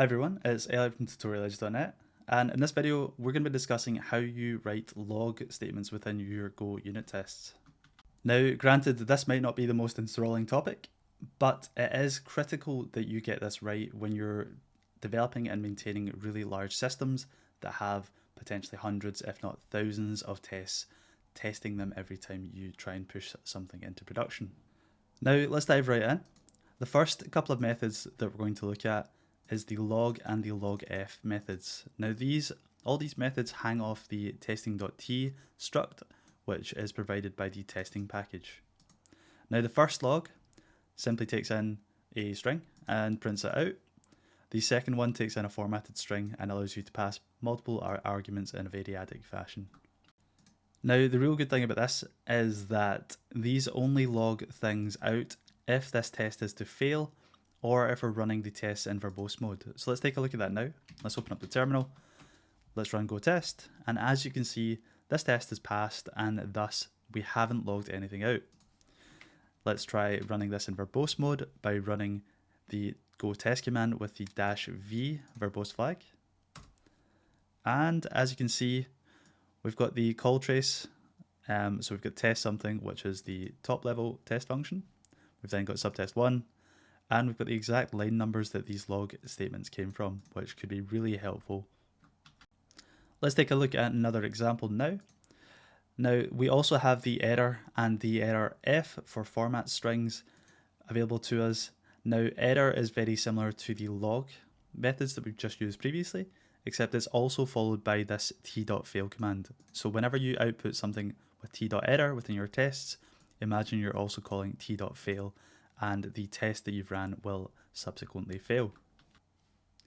Hi everyone, it's Eli from TutorialEdge.net, and in this video we're going to be discussing how you write log statements within your Go unit tests. Now granted, this might not be the most enthralling topic, but it is critical that you get this right when you're developing and maintaining really large systems that have potentially hundreds if not thousands of tests, testing them every time you try and push something into production. Now let's dive right in. The first couple of methods that we're going to look at is the log and the logf methods. Now all these methods hang off the testing.t struct, which is provided by the testing package. Now the first log simply takes in a string and prints it out. The second one takes in a formatted string and allows you to pass multiple arguments in a variadic fashion. Now the real good thing about this is that these only log things out if this test is to fail or if we're running the tests in verbose mode. So let's take a look at that now. Let's open up the terminal. Let's run go test. And as you can see, this test is passed and thus we haven't logged anything out. Let's try running this in verbose mode by running the go test command with the -v verbose flag. And as you can see, we've got the call trace. So we've got test something, which is the top level test function. We've then got subtest1. And we've got the exact line numbers that these log statements came from, which could be really helpful. Let's take a look at another example now. Now, we also have the error and the error f for format strings available to us. Now, error is very similar to the log methods that we've just used previously, except it's also followed by this t.fail command. So whenever you output something with t.error within your tests, imagine you're also calling t.fail, and the test that you've ran will subsequently fail.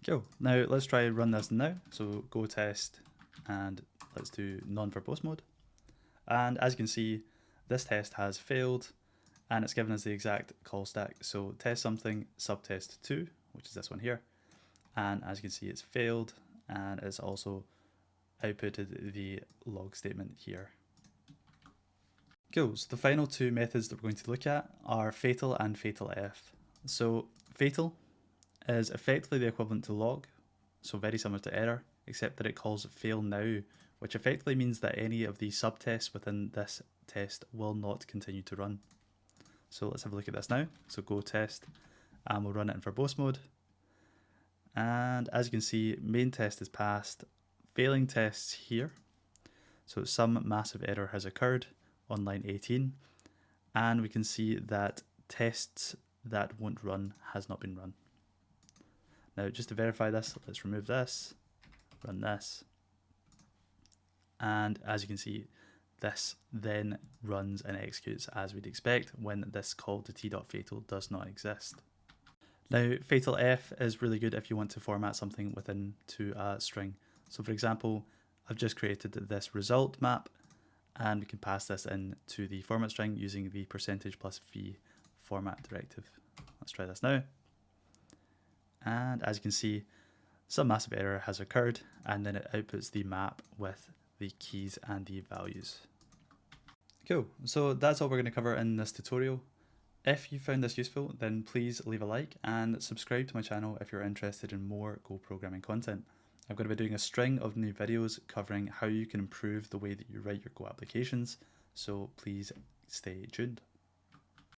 Cool. Now let's try run this now. So go test and let's do non-verbose mode. And as you can see, this test has failed and it's given us the exact call stack. So test something subtest2, which is this one here. And as you can see, it's failed and it's also outputted the log statement here. Cool, so the final two methods that we're going to look at are fatal and fatalf. So fatal is effectively the equivalent to log, so very similar to error, except that it calls fail now, which effectively means that any of the subtests within this test will not continue to run. So let's have a look at this now. So go test, and we'll run it in verbose mode. And as you can see, main test is passed, failing tests here. So some massive error has occurred on line 18, and we can see that tests that won't run has not been run. Now just to verify this, let's remove this, run this, and as you can see, this then runs and executes as we'd expect when this call to t.fatal does not exist. Now fatalf is really good if you want to format something within to a string. So for example, I've just created this result map, and we can pass this in to the format string using the %+v format directive. Let's try this now. And as you can see, some massive error has occurred, and then it outputs the map with the keys and the values. Cool, so that's all we're going to cover in this tutorial. If you found this useful, then please leave a like and subscribe to my channel if you're interested in more Go programming content. I'm going to be doing a string of new videos covering how you can improve the way that you write your Go applications, so please stay tuned.